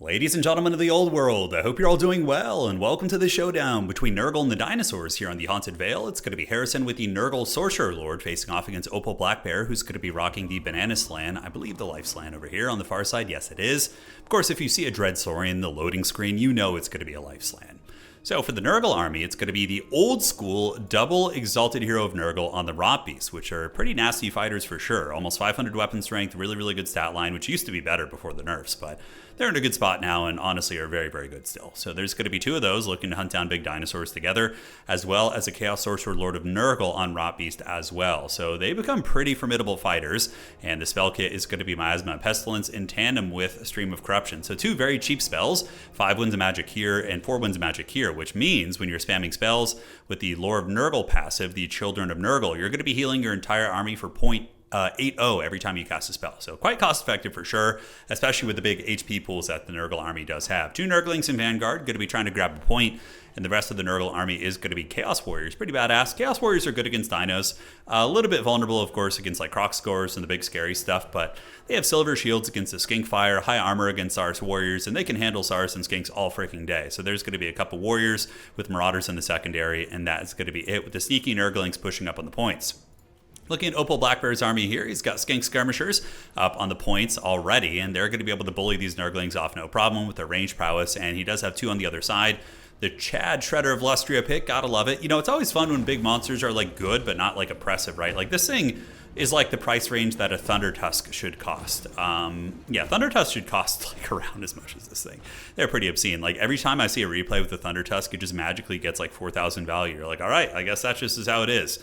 Ladies and gentlemen of the old world, I hope you're all doing well, and welcome to the showdown between Nurgle and the Dinosaurs here on the Haunted Vale. It's going to be Harrison with the Nurgle Sorcerer Lord facing off against Opal Blackbear, who's going to be rocking the Banana Slan, I believe the Life Slan over here on the far side. Yes, it is. Of course, if you see a Dreadsaurian in the loading screen, you know it's going to be a Life Slan. So for the Nurgle army, it's going to be the old school double Exalted Hero of Nurgle on the Rot Beasts, which are pretty nasty fighters for sure. Almost 500 weapon strength, really good stat line, which used to be better before the nerfs, but they're in a good spot now and honestly are very good still. So there's going to be two of those looking to hunt down big dinosaurs together, as well as a Chaos Sorcerer Lord of Nurgle on Rot Beast as well. So they become pretty formidable fighters, and the spell kit is going to be Miasma and Pestilence in tandem with Stream of Corruption. So two very cheap spells, 5 wins of magic here and 4 wins of magic here, which means when you're spamming spells with the Lore of Nurgle passive, the Children of Nurgle, you're going to be healing your entire army for 0.80 every time you cast a spell. So quite cost effective for sure, especially with the big HP pools that the Nurgle army does have. 2 Nurglings in Vanguard, going to be trying to grab a point, and the rest of the Nurgle army is going to be Chaos Warriors. Pretty badass. Chaos Warriors are good against dinos. A little bit vulnerable, of course, against like Croc Scores and the big scary stuff, but they have silver shields against the Skink Fire, high armor against Saurus Warriors, and they can handle Saurus and Skinks all freaking day. So there's going to be a couple Warriors with Marauders in the secondary, and that is going to be it with the sneaky Nurglings pushing up on the points. Looking at Opal Blackbear's army here, he's got Skink Skirmishers up on the points already, and they're going to be able to bully these Nurglings off no problem with their range prowess, and he does have 2 on the other side. The Chad Shredder of Lustria pick, gotta love it. You know, it's always fun when big monsters are like good, but not like oppressive, right? Like this thing is like the price range that a Thunder Tusk should cost. Yeah, Thunder Tusk should cost like around as much as this thing. They're pretty obscene. Like every time I see a replay with the Thunder Tusk, it just magically gets like 4,000 value. You're like, all right, I guess that just is how it is.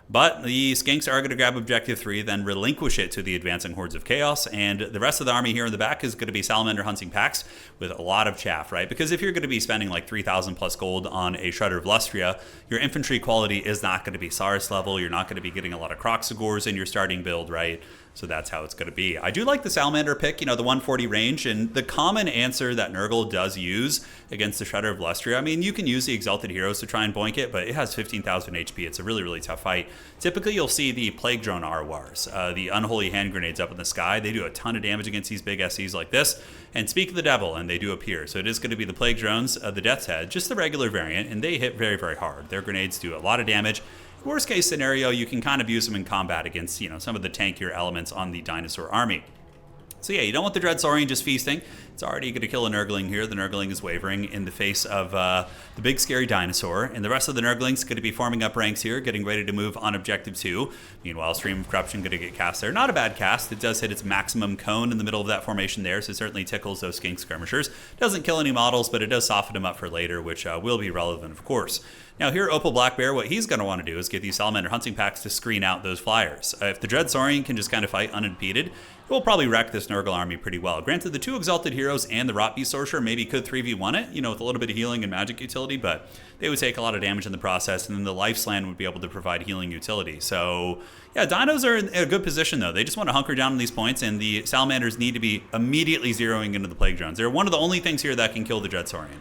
But the Skinks are going to grab Objective 3, then relinquish it to the advancing Hordes of Chaos, and the rest of the army here in the back is going to be Salamander hunting packs with a lot of chaff, right? Because if you're going to be spending like 3,000 plus gold on a Shredder of Lustria, your infantry quality is not going to be Saurus level, you're not going to be getting a lot of Croxagores in your starting build, right? So that's how it's going to be. I do like the Salamander pick, you know, the 140 range, and the common answer that Nurgle does use against the Shredder of Lustria. I mean, you can use the Exalted Heroes to try and boink it, but it has 15,000 HP. It's a really tough fight. Typically, you'll see the Plague Drone Arwars, the Unholy Hand Grenades up in the sky. They do a ton of damage against these big SCs like this. And speak of the devil, and they do appear. So it is going to be the Plague Drones, the Death's Head, just the regular variant, and they hit very hard. Their grenades do a lot of damage. Worst case scenario, you can kind of use them in combat against, you know, some of the tankier elements on the Dinosaur army. So yeah, you don't want the Dreadsaurian just feasting. It's already going to kill a Nurgling here. The Nurgling is wavering in the face of the big scary dinosaur. And the rest of the Nurglings going to be forming up ranks here, getting ready to move on Objective 2. Meanwhile, Stream of Corruption going to get cast there. Not a bad cast. It does hit its maximum cone in the middle of that formation there, so it certainly tickles those Skink Skirmishers. Doesn't kill any models, but it does soften them up for later, which will be relevant, of course. Now here, Opal Blackbear, what he's going to want to do is get these Salamander hunting packs to screen out those flyers. If the Dreadsaurian can just kind of fight unimpeded, it will probably wreck this Nurgle army pretty well. Granted, the 2 Exalted Heroes and the Rot Beast Sorcerer maybe could 3v1 it, you know, with a little bit of healing and magic utility, but they would take a lot of damage in the process, and then the Life Slan would be able to provide healing utility. So yeah, dinos are in a good position though. They just want to hunker down on these points, and the Salamanders need to be immediately zeroing into the Plague Drones. They're one of the only things here that can kill the Dreadsaurian.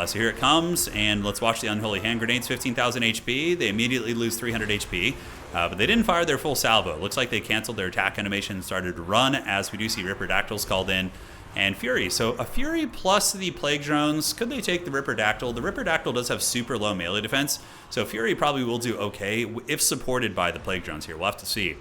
So here it comes, and let's watch the Unholy Hand Grenades, 15,000 HP. They immediately lose 300 HP, but they didn't fire their full salvo. It looks like they canceled their attack animation and started to run, as we do see Ripperdactyls called in, and Fury. So a Fury plus the Plague Drones, could they take the Ripperdactyl? The Ripperdactyl does have super low melee defense, so Fury probably will do okay if supported by the Plague Drones here. We'll have to see.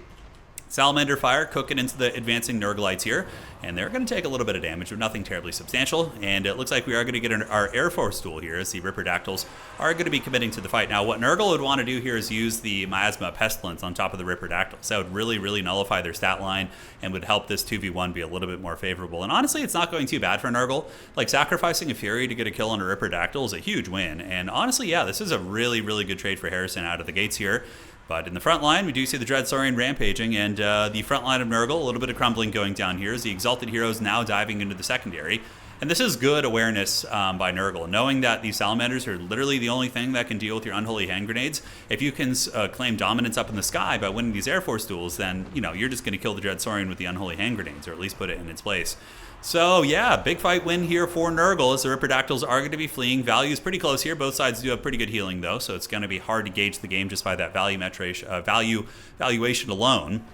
Salamander Fire cooking into the advancing Nurglites here, and they're going to take a little bit of damage, but nothing terribly substantial, and it looks like we are going to get our Air Force duel here as the Ripperdactyls are going to be committing to the fight. Now, what Nurgle would want to do here is use the Miasma Pestilence on top of the Ripperdactyls. That would really nullify their stat line and would help this 2v1 be a little bit more favorable. And honestly, it's not going too bad for Nurgle. Like, sacrificing a Fury to get a kill on a Ripperdactyl is a huge win, and honestly, yeah, this is a really good trade for Harrison out of the gates here. But in the front line, we do see the Dreadsaurian rampaging, and the front line of Nurgle, a little bit of crumbling going down here as the Exalted Heroes now diving into the secondary. And this is good awareness by Nurgle, knowing that these Salamanders are literally the only thing that can deal with your Unholy Hand Grenades. If you can claim dominance up in the sky by winning these Air Force duels, then, you know, you're just going to kill the Dreadsaurian with the Unholy Hand Grenades, or at least put it in its place. So yeah, big fight win here for Nurgle as the Ripperdactyls are going to be fleeing. Value is pretty close here. Both sides do have pretty good healing though, so it's going to be hard to gauge the game just by that valuation alone.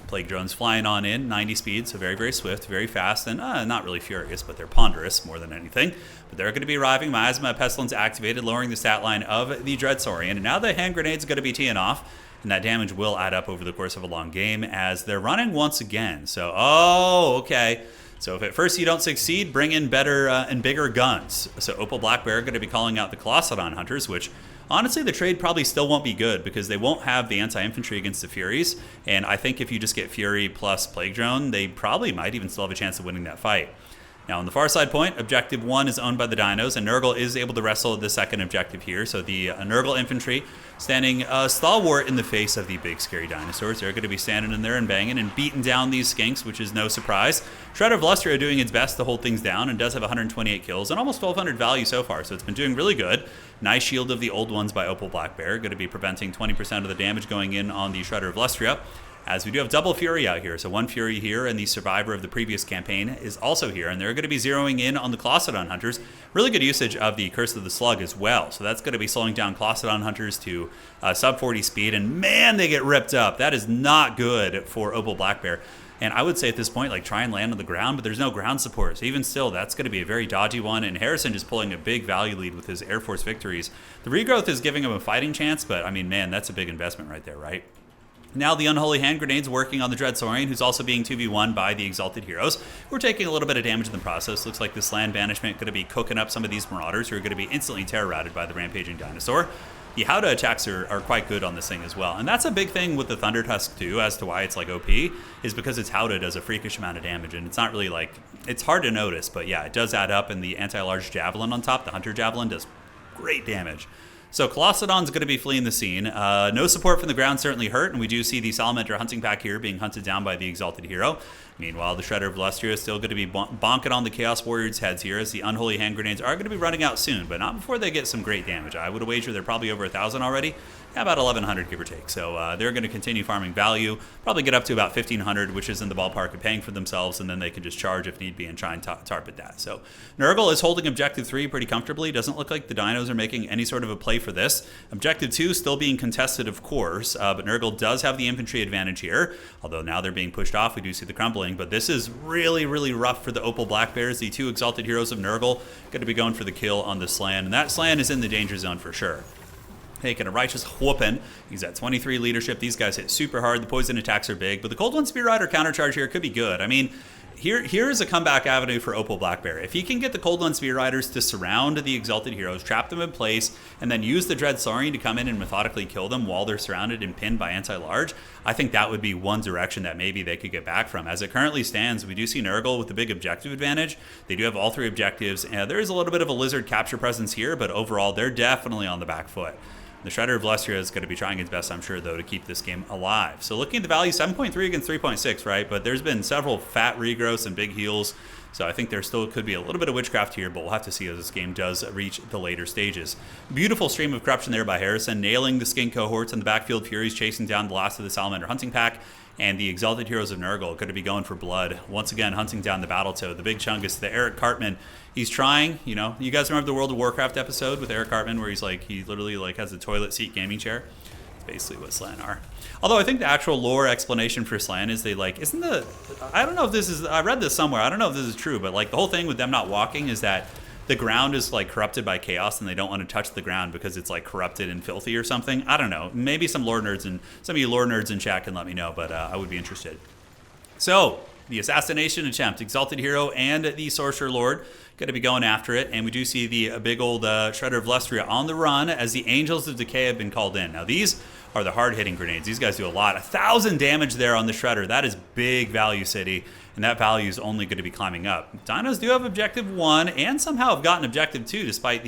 Plague drones flying on in, 90 speed, so very, very swift, very fast, and not really furious, but they're ponderous more than anything. But they're going to be arriving. Miasma Pestilence activated, lowering the stat line of the Dreadsaurian. And now the hand grenade's going to be teeing off, and that damage will add up over the course of a long game as they're running once again. So, okay. So if at first you don't succeed, bring in better and bigger guns. So Opal Blackbear are going to be calling out the Colossadon Hunters, which honestly the trade probably still won't be good because they won't have the anti-infantry against the Furies. And I think if you just get Fury plus Plague Drone, they probably might even still have a chance of winning that fight. Now, on the far side point, Objective 1 is owned by the Dinos, and Nurgle is able to wrestle the second objective here. So the Nurgle infantry standing stalwart in the face of the big, scary dinosaurs. They're going to be standing in there and banging and beating down these skinks, which is no surprise. Shredder of Lustria doing its best to hold things down and does have 128 kills and almost 1,200 value so far, so it's been doing really good. Nice shield of the old ones by Opal Blackbear, going to be preventing 20% of the damage going in on the Shredder of Lustria. As we do have double Fury out here, so one Fury here, and the survivor of the previous campaign is also here, and they're going to be zeroing in on the Colossadon Hunters. Really good usage of the Curse of the Slug as well, so that's going to be slowing down Colossadon Hunters to sub 40 speed, and man, they get ripped up. That is not good for Opal Blackbear. And I would say at this point, like, try and land on the ground, but there's no ground support. So even still, that's going to be a very dodgy one. And Harrison just pulling a big value lead with his Air Force victories. The regrowth is giving him a fighting chance, but I mean, man, that's a big investment right there, right? Now the Unholy Hand Grenade's working on the Dreadsaurian, who's also being 2v1 by the Exalted Heroes. We're taking a little bit of damage in the process. Looks like this land banishment going to be cooking up some of these Marauders who are going to be instantly terror-routed by the Rampaging Dinosaur. The Howdah attacks are quite good on this thing as well. And that's a big thing with the Thunder Tusk too, as to why it's like OP, is because its Howdah does a freakish amount of damage. And it's not really like, it's hard to notice, but yeah, it does add up. And the Anti-Large Javelin on top, the Hunter Javelin, does great damage. So Colossadon's going to be fleeing the scene. No support from the ground certainly hurt, and we do see the Salamander hunting pack here being hunted down by the Exalted Hero. Meanwhile, the Shredder of Lustria is still going to be bonking on the Chaos Warriors' heads here, as the Unholy Hand Grenades are going to be running out soon, but not before they get some great damage. I would wager they're probably over 1,000 already. Yeah, about 1,100, give or take. So they're going to continue farming value, probably get up to about 1,500, which is in the ballpark of paying for themselves, and then they can just charge if need be and try and tarp at that. So Nurgle is holding Objective 3 pretty comfortably. Doesn't look like the Dinos are making any sort of a play for this. Objective 2 still being contested, of course, but Nurgle does have the infantry advantage here, although now they're being pushed off. We do see the crumbling, but this is really, really rough for the Opal Blackbears. The two Exalted Heroes of Nurgle going to be going for the kill on the Slan, and that Slan is in the danger zone for sure. Taking a righteous whooping. He's at 23 leadership. These guys hit super hard. The poison attacks are big, but the Cold One Spear Rider countercharge here could be good. I mean, here's a comeback avenue for Opal Blackbear. If he can get the Cold One Spear Riders to surround the Exalted Heroes, trap them in place, and then use the Dreadsaurian to come in and methodically kill them while they're surrounded and pinned by Anti-Large, I think that would be one direction that maybe they could get back from. As it currently stands, we do see Nurgle with the big objective advantage. They do have all three objectives, and there is a little bit of a lizard capture presence here, but overall, they're definitely on the back foot. The Shredder of Lustria is going to be trying its best, I'm sure, though, to keep this game alive. So looking at the value, 7.3 against 3.6, right? But there's been several fat regrowths and big heals. So I think there still could be a little bit of witchcraft here, but we'll have to see as this game does reach the later stages. Beautiful stream of corruption there by Harrison, nailing the skin cohorts and the backfield Furies, chasing down the last of the Salamander hunting pack. And the Exalted Heroes of Nurgle going to be going for blood. Once again, hunting down the Battletoad. The big chungus, the Eric Cartman. He's trying, you know, you guys remember the World of Warcraft episode with Eric Cartman where he literally has a toilet seat gaming chair? It's basically what Slan are. Although I think the actual lore explanation for Slan is I don't know if this is, I read this somewhere, I don't know if this is true, but the whole thing with them not walking is that the ground is corrupted by chaos and they don't want to touch the ground because it's corrupted and filthy or something. I don't know. Maybe some lore nerds and some of you lore nerds in chat can let me know, but I would be interested. So the assassination attempt, Exalted Hero and the Sorcerer Lord going to be going after it, and we do see the big old Shredder of Lustria on the run as the Angels of Decay have been called in. Now these are the hard-hitting grenades. These guys do a lot. 1,000 damage there on the Shredder. That is big value, City. And that value is only going to be climbing up. Dinos do have Objective 1 and somehow have gotten Objective 2 despite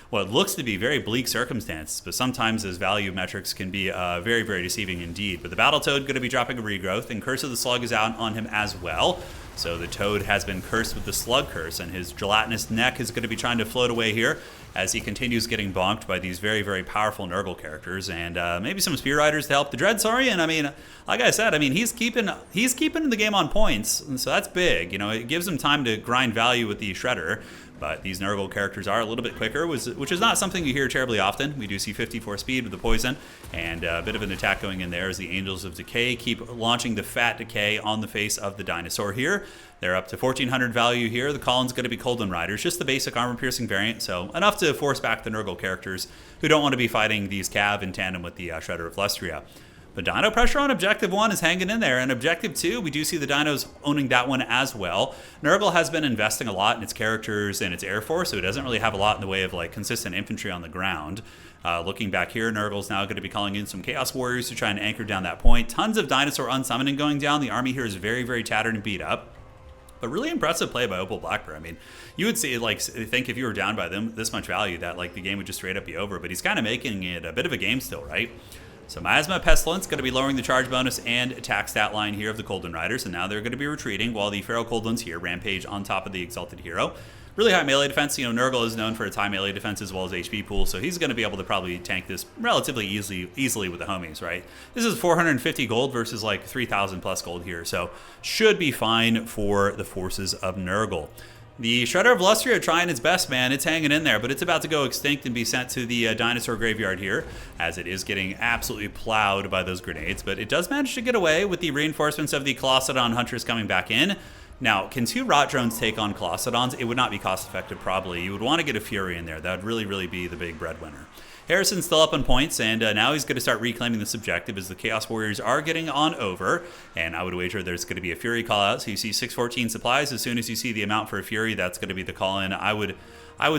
what looks to be very bleak circumstances. But sometimes those value metrics can be very, very deceiving indeed. But the Battletoad going to be dropping a regrowth, and Curse of the Slug is out on him as well. So the Toad has been cursed with the Slug Curse, and his gelatinous neck is going to be trying to float away here as he continues getting bonked by these very, very powerful Nurgle characters, and maybe some Spear Riders to help the Dreadsaurian. I mean, like I said, he's keeping the game on points, and so that's big. You know, it gives him time to grind value with the Shredder, But these Nurgle characters are a little bit quicker, which is not something you hear terribly often. We do see 54 speed with the poison, and a bit of an attack going in there as the Angels of Decay keep launching the Fat Decay on the face of the Dinosaur here. They're up to 1400 value here. The Collin's going to be Colden Riders, just the basic armor-piercing variant, so enough to force back the Nurgle characters who don't want to be fighting these Cav in tandem with the Shredder of Lustria. But Dino pressure on Objective 1 is hanging in there, and Objective 2, we do see the Dinos owning that one as well. Nurgle has been investing a lot in its characters and its Air Force, so it doesn't really have a lot in the way of like consistent infantry on the ground. Looking back here, Nurgle's now going to be calling in some Chaos Warriors to try and anchor down that point. Tons of Dinosaur unsummoning going down. The army here is very, very tattered and beat up. But really impressive play by Opal Blackbear. I mean, you would see, like, think if you were down by them this much value that, like, the game would just straight up be over. But he's kind of making it a bit of a game still, right? So Miasma Pestilence going to be lowering the charge bonus and attack stat line here of the Colden Riders. And now they're going to be retreating while the Feral Coldens here rampage on top of the Exalted Hero. Really high melee defense. You know, Nurgle is known for its high melee defense as well as HP pool, so he's going to be able to probably tank this relatively easily with the homies, right? This is 450 gold versus like 3,000 plus gold here, so should be fine for the forces of Nurgle. The Shredder of Lustria trying its best, man. It's hanging in there, but it's about to go extinct and be sent to the Dinosaur Graveyard here, as it is getting absolutely plowed by those grenades, but it does manage to get away with the reinforcements of the Colossadon Hunters coming back in. Now, can 2 Rot Drones take on Colossadons? It would not be cost-effective, probably. You would want to get a Fury in there. That would really be the big breadwinner. Harrison's still up on points, and now he's going to start reclaiming this objective as the Chaos Warriors are getting on over. And I would wager there's going to be a Fury call-out. So you see 614 supplies. As soon as you see the amount for a Fury, that's going to be the call-in. I would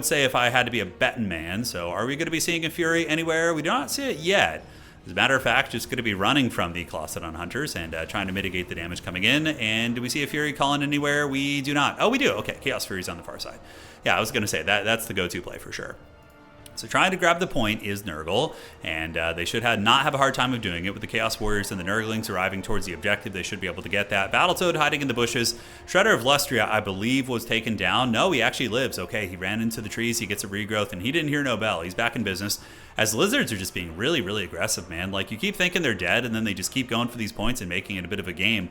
say if I had to be a betting man. So are we going to be seeing a Fury anywhere? We do not see it yet. As a matter of fact, just going to be running from the Colossadon Hunters and trying to mitigate the damage coming in. And do we see a Fury calling anywhere? We do not. Oh, we do. Okay, Chaos Fury's on the far side. Yeah, I was going to say that's the go-to play for sure. So trying to grab the point is Nurgle, and they should not have a hard time of doing it with the Chaos Warriors and the Nurglings arriving towards the objective. They should be able to get that. Battletoad hiding in the bushes. Shredder of Lustria, I believe, was taken down. No, he actually lives. Okay, he ran into the trees. He gets a regrowth, and he didn't hear no bell. He's back in business. As Lizards are just being really aggressive, man. Like, you keep thinking they're dead, and then they just keep going for these points and making it a bit of a game.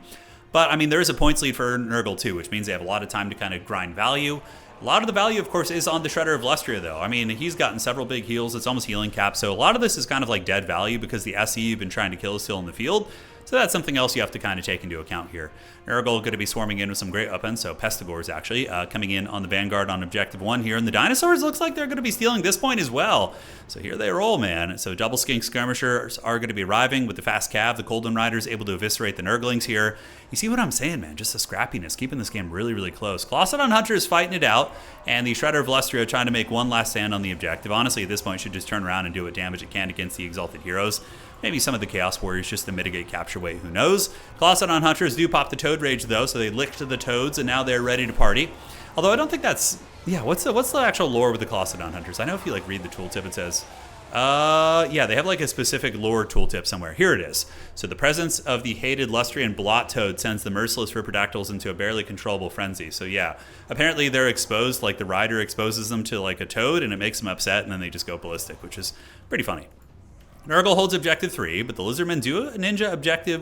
But, I mean, there is a points lead for Nurgle, too, which means they have a lot of time to kind of grind value. A lot of the value, of course, is on the Shredder of Lustria, though. I mean, he's gotten several big heals. It's almost healing cap. So a lot of this is kind of like dead value because the SE you've been trying to kill is still in the field. So that's something else you have to kind of take into account here. Nurgle going to be swarming in with some great weapons. So Pestigors, actually, coming in on the Vanguard on Objective 1 here. And the Dinosaurs looks like they're going to be stealing this point as well. So here they roll, man. So Double Skink Skirmishers are going to be arriving with the Fast Cav. The Colden Riders able to eviscerate the Nurglings here. You see what I'm saying, man? Just the scrappiness, keeping this game really close. Colossadon Hunters fighting it out, and the Shredder of Lustria trying to make one last stand on the objective. Honestly, at this point, should just turn around and do what damage it can against the Exalted Heroes. Maybe some of the Chaos Warriors just to mitigate capture weight, who knows? Colossadon Hunters do pop the Toad Rage, though, so they licked the Toads, and now they're ready to party. Although I don't think that's... Yeah, what's the actual lore with the Colossadon Hunters? I know if you, like, read the tooltip, it says... yeah, they have like a specific lore tooltip somewhere. Here it is. So the presence of the hated Lustrian Blot Toad sends the merciless Ripperdactyls into a barely controllable frenzy. So yeah, apparently they're exposed, like the rider exposes them to like a toad and it makes them upset and then they just go ballistic, which is pretty funny. Nurgle holds Objective 3, but the Lizardmen do a Ninja Objective...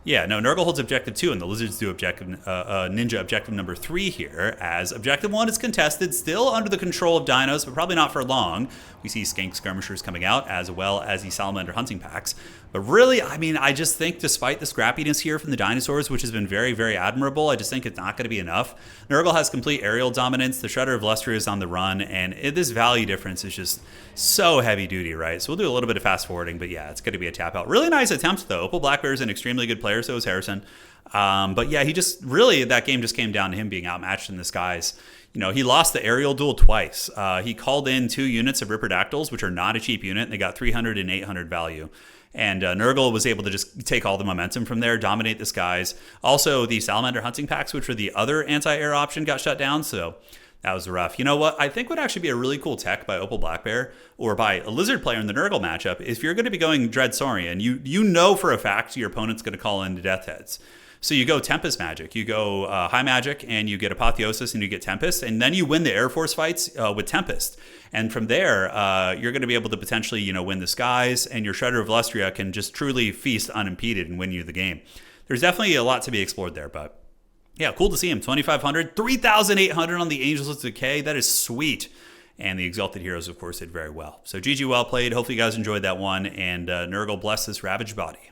Nurgle holds Objective 2, and the Lizards do Ninja Objective number 3 here, as Objective 1 is contested, still under the control of Dinos, but probably not for long. We see Skink Skirmishers coming out, as well as the Salamander Hunting Packs. But really, I mean, I just think despite the scrappiness here from the Dinosaurs, which has been very admirable, I just think it's not going to be enough. Nurgle has complete aerial dominance, the Shredder of Lustria is on the run, and this value difference is just so heavy duty, right? So we'll do a little bit of fast forwarding, but yeah, it's going to be a tap out. Really nice attempt, though. Opal Blackbear is an extremely good player, so is Harrison. But yeah, he just really, that game just came down to him being outmatched in the skies. You know, he lost the aerial duel twice. He called in 2 units of Ripperdactyls, which are not a cheap unit, and they got 300 and 800 value. And Nurgle was able to just take all the momentum from there, dominate the skies. Also, the Salamander Hunting Packs, which were the other anti-air option, got shut down, so that was rough. You know what? I think would actually be a really cool tech by Opal Blackbear or by a Lizard player in the Nurgle matchup, if you're going to be going Dread Saurian, you know for a fact your opponent's going to call in the Death Heads. So you go Tempest Magic, you go High Magic, and you get Apotheosis, and you get Tempest, and then you win the Air Force fights with Tempest. And from there, you're going to be able to potentially, win the skies, and your Shredder of Lustria can just truly feast unimpeded and win you the game. There's definitely a lot to be explored there, but Yeah, cool to see him. 2,500, 3,800 on the Angels of Decay. That is sweet. And the Exalted Heroes, of course, did very well. So GG, well played. Hopefully you guys enjoyed that one. And Nurgle, bless this ravaged body.